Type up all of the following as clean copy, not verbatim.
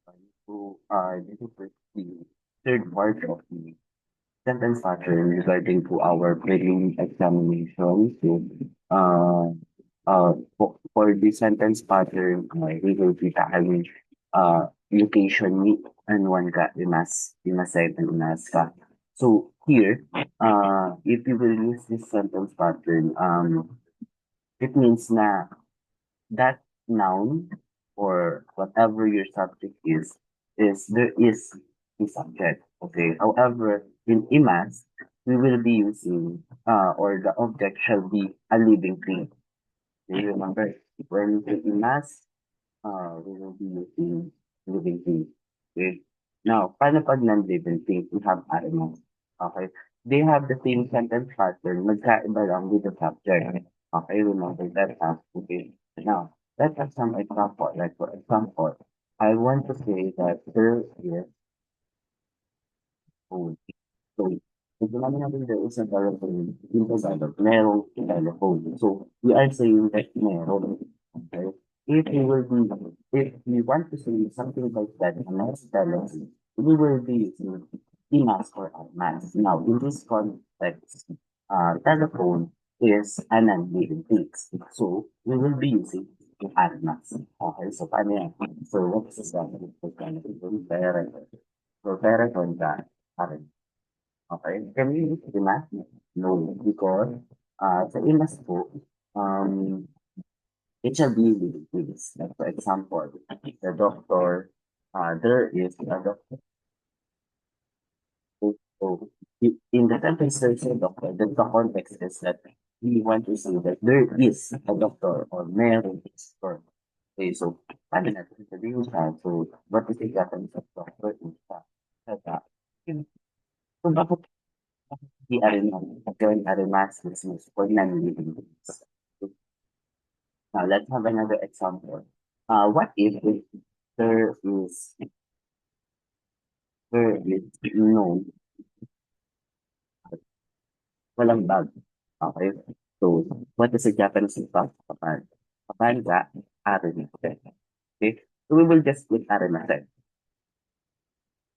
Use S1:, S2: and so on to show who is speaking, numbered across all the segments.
S1: This is the third part of the sentence pattern regarding to our prelim examination. So, for the sentence pattern, we will be tackling location ni and one ka imasay and inaska. So here, if you will use this sentence pattern, it means na that noun or whatever your subject is there is a subject. Okay. However, in imas, we will be using or the object shall be a living thing. Do you remember? When in imas, we will be using living thing. Okay. Now, paano pag non-living thing? We have animals. Okay. They have the same sentence pattern, magkaiba lang with the subject. Okay, remember that. Okay. Now, let's have some example. Like for example, I want to say that there is food. So, if naman natin there is a telephone in Tagalog, merong telephone. So, we are saying that meron. Okay? If we will be, if we want to say something like that, a next telephone, we will be using imas or almas. Now, in this context, telephone is an unliving fix. So, we will be using almas. Okay, so paano yan? So, what is the second? So, pera on that. Okay. Can we use imas? No, because sa imas po, um, it shall be with this. Like for example, the doctor, there is a doctor. So in the sentence there is a doctor, the context is that we want to say that there is a doctor or meron is doctor. Okay, so paano natin sabihin siya? So what is the Japanese of doctor is siya? So bakit di Arimasu, gawin Arimasu is for non-living beings. Now let's have another example. What if there is there is no walang bag? Okay. So what is the Japanese bag? Kapag ga Arimasu. Okay. So we will just put Arimasu.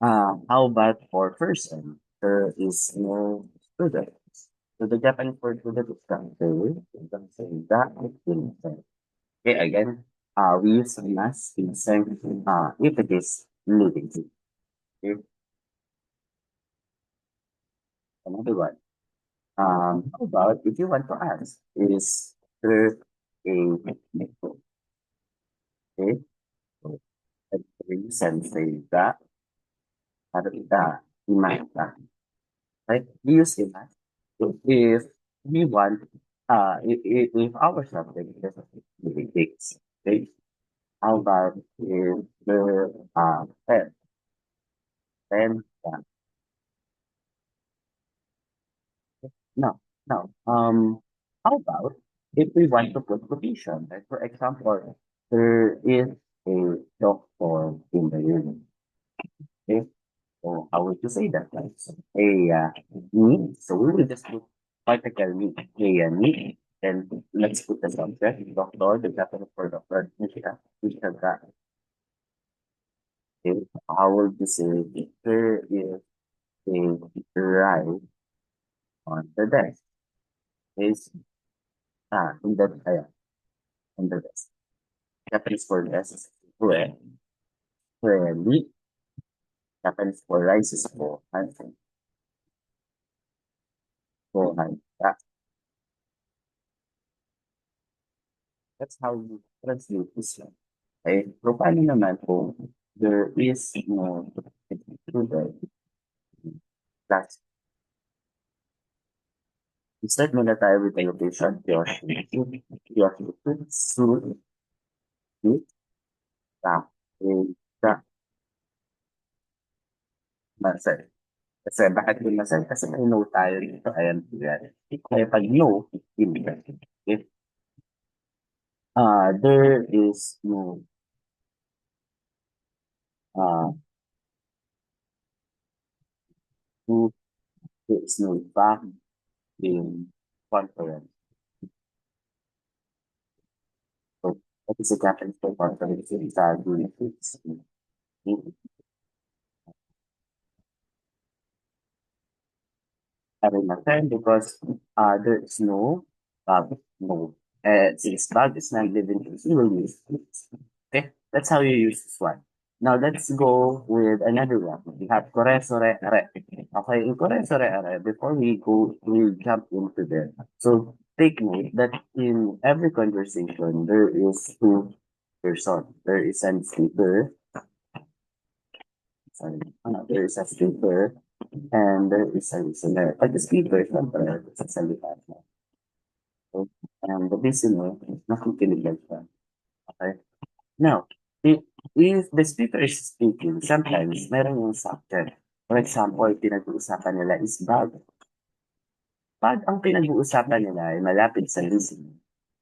S1: How about for person? There is no student. So the Japanese word student is kanse. You can say that in okay, again, we use mas in same if it is living. Okay, another one. How about if you want to ask, is there a neko? Okay, so and the reason say that harita imata. Right? We use imas. So if we want, if our subject is living things, okay, how about if the pen, no, no. How about if we want to put quotation? Like for example, there is a doctor in the room. Okay, so how would you say that? Like a me. So we will just put particle me. A me. And let's put the subject doctor. The Japanese for doctor. Mishika. Okay, how would you say if there is a ride on the desk? Is in the on the desk. Japanese for desk. Where meat Japanese for rice is for hunting. For hunt. That's how you translate this one. Okay? So, paano naman kung there is no student class? Start muna tayo with the location. Your suit, ta, ta, masay. Kasi bakit yung masay? Kasi may no tayo dito. Ayan, yan. Kaya pag no, hindi. If there is no uh, who there is no back in conference. So that is a Japanese for conference in Tagalog. Arimasu because there is no no. Since bug is not living things, you will use it. Okay, that's how you use this one. Now let's go with another one. We have kore sore are. Okay, in kore sore are, before we jump into there. So take note that in every conversation there is two person. There is a speaker. Sorry, there is a speaker and there is a listener. Pag speaker, syempre, sasalita siya. So, and the listener, nakikinig lang siya. Okay? Now, if the speaker is speaking, sometimes meron yung subject. For example, pinag-uusapan nila is bag. Pag ang pinag-uusapan nila ay malapit sa listener,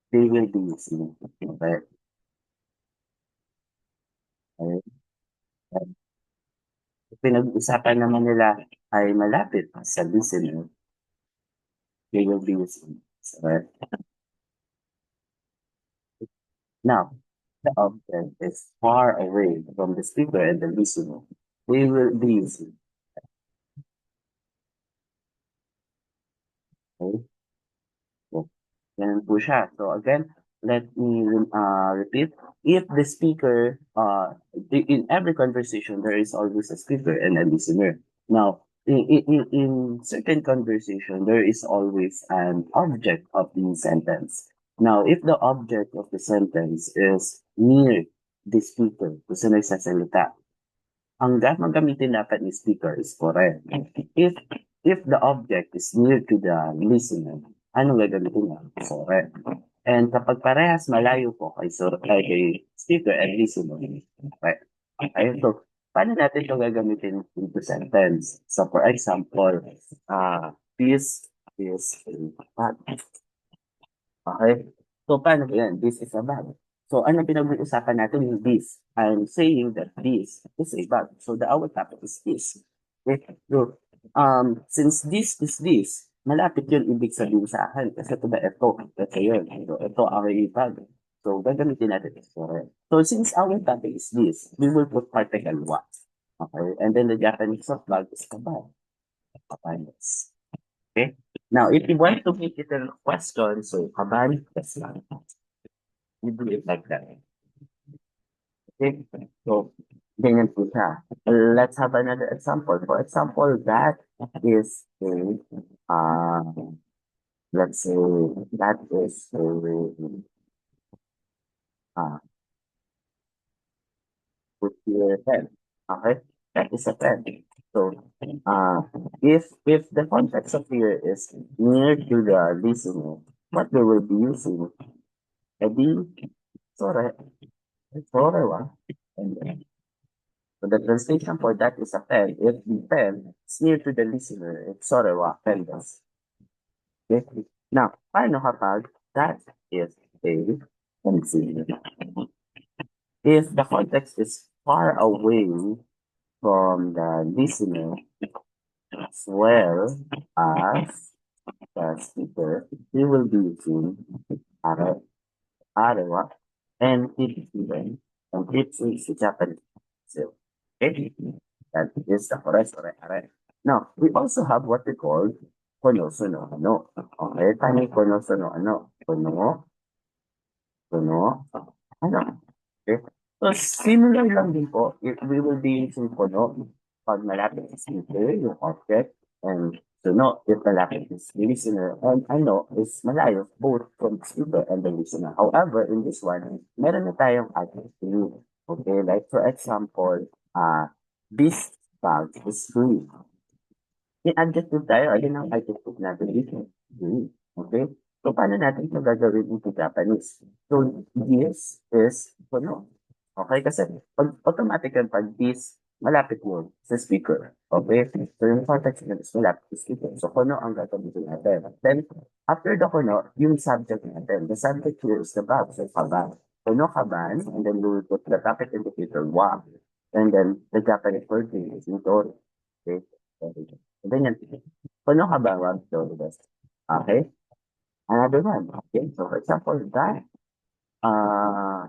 S1: they will be listening. Okay? Okay? And if pinag-uusapan naman nila ay malapit sa listener, they will be listening. Okay? Now, the object is far away from the speaker and the listener. We will be using. Okay? So, yan po siya. So again, let me repeat. If the speaker, in every conversation, there is always a speaker and a listener. Now, in certain conversation, there is always an object of the sentence. Now, if the object of the sentence is near the speaker, kung sino nagsasalita, ang gagamitin dapat ni speaker is correct. If if the object is near to the listener, anong gagamitin niya? Correct. And kapag parehas malayo po kay speaker and listener, correct. Okay, so paano natin ito gagamitin into sentence? So for example, this is a bag. Okay? So, paano ba yan? This is a bag. So, ano pinag-uusapan natin yung this? I'm saying that this is a bag. So, our topic is this. Okay? So, since this is this, malapit yun ibig sabihin sa akin. Kasi ito ba ito? Ito yun. So, ito ang bag. So, gagamitin natin ito. So, since our topic is this, we will put particle what. Okay? And then the Japanese of bag is the bag. Okay? Okay? Now, if you want to make it a question, so kaban, that's lang. You do it like that. Okay? So, ganyan po siya. Let's have another example. For example, that is a, uh, let's say, that is a, put your pen. Okay? That is a pen. So, if the context of here is near to the listener, what they will be using, edi, sorry, sorry, and so the translation for that is a pen. If the pen is near to the listener, it's sorewa, pen does. Okay? Now, paano kapag that is a pencil? If the context is far away from the listener as well as the speaker, we will be using are, arewa and even and it's a Japanese. So, okay? That is the correct are. Now, we also have what we call kono sono ano. Okay, tani kono sono ano. Kono, ano. Okay? So, similar lang din po, if we will be using kono, pag malapit sa speaker, yung object, and sono, if malapit is the listener, and ano, is malayo, both from the speaker and the listener. However, in this one, meron na tayong adjective. Okay, like for example, this bag is green. May adjective tayo, ayun ang adjective natin dito. Green. Okay? So, paano natin ito gagawin into Japanese? So, this is kono. Okay? Kasi, pag automatic yan, pag this, malapit yun sa speaker. Okay? So, yung context yun is malapit sa speaker. So, kono ang gagamitin natin. Then, after the kono, yung subject natin. The subject here is the verb. So, kaban. Kono kaban, and then we will put the topic indicator wa. And then, the Japanese word is nitori. Okay? Ganyan. Puno ka ba, Rob Flores? Okay? Another one. Okay, so for example, that uh,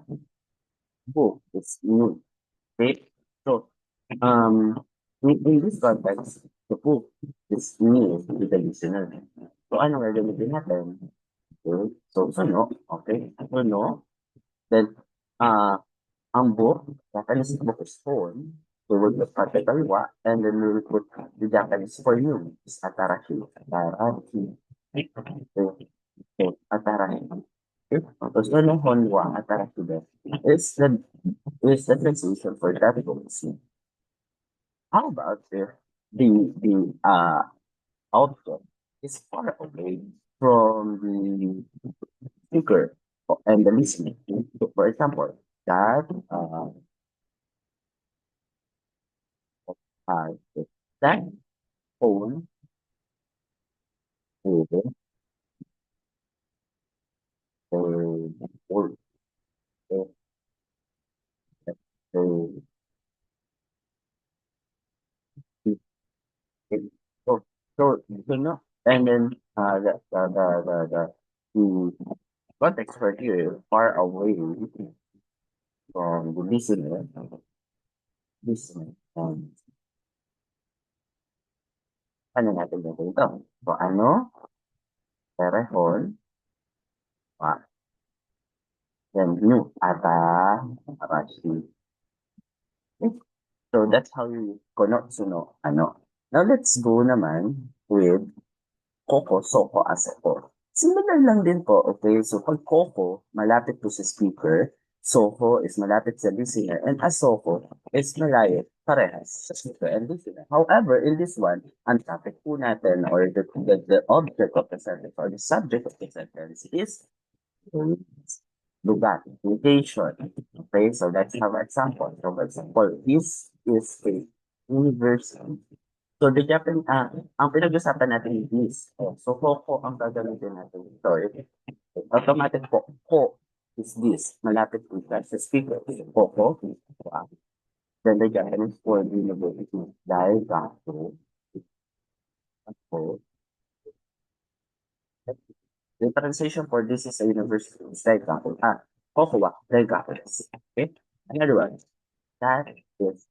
S1: book is new. Okay? So, Um, in this context, the book is near to the listener. So ano gagamitin natin? Okay. So no, okay. So no, then ang book, Japanese book is phone. So we'll put capital wa, and then we will put the Japanese for you. Is atarashi. Atarashi. Okay. Okay. Atarashi. Okay. Tapos ano honwa, atarashi din. Is the translation for that book. How about if the outcome is far away from the speaker and the listener? So for example, that uh, that phone is or uh, uh, so so no, and then the context for here is far away from the listener. Ano natin gagawin ito? So ano, perehon, then new, ata, arashi. So that's how you cannot suno, ano. Now let's go naman with Koko, Soko, Asoko. Similar lang din po, okay? So pag Koko, malapit to sa speaker, Soko is malapit sa listener, and Asoko is malayo, parehas sa speaker and listener. However, in this one, ang topic po natin or the object of the sentence or the subject of the sentence is lugar, location. Okay, so let's have an example. So for example, this is a university. So the Japan, ang pinag-usapan natin is, so Koko ang gagamitin natin. So automatic po, ko is this, malapit po siya sa speaker. So, Koko, then the Japanese for the university, dahil gato, ko. The translation for this is a university, is like gato. Koko wa, dahil gato. Okay? Another one, that is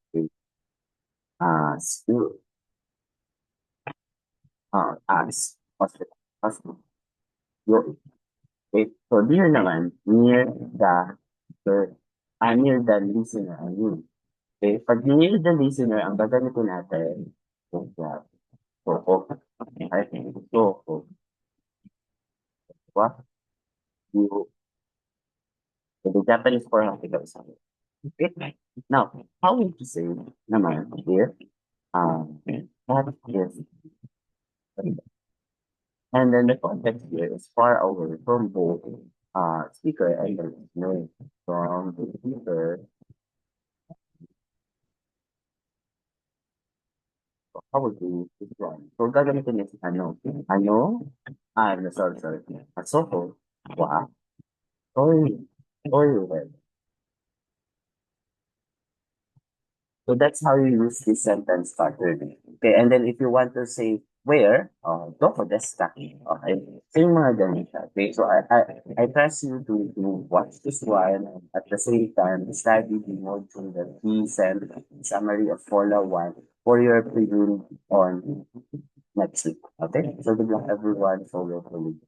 S1: a school, hospital, hospital. Yo, okay. So near naman, the near the listener, I mean. Okay, pag near the listener, ang gagamitin natin, is the Soko. Okay, Soko. What you, the Japanese for hospital is okay. Now, how would you say naman here, that is, and then the context here is far away from both speaker and the listener. From the speaker, how would you describe? So gagamitin is no, sorry, Asoko, wa, oil, red. So that's how you use this sentence pattern. Okay, and then if you want to say where, go for the stacking. Okay, same mga ganun siya. Okay, so I trust you to watch this one and at the same time study the module that we send summary of Formula 1 for your preview on next week. Okay, so good luck everyone. So hopefully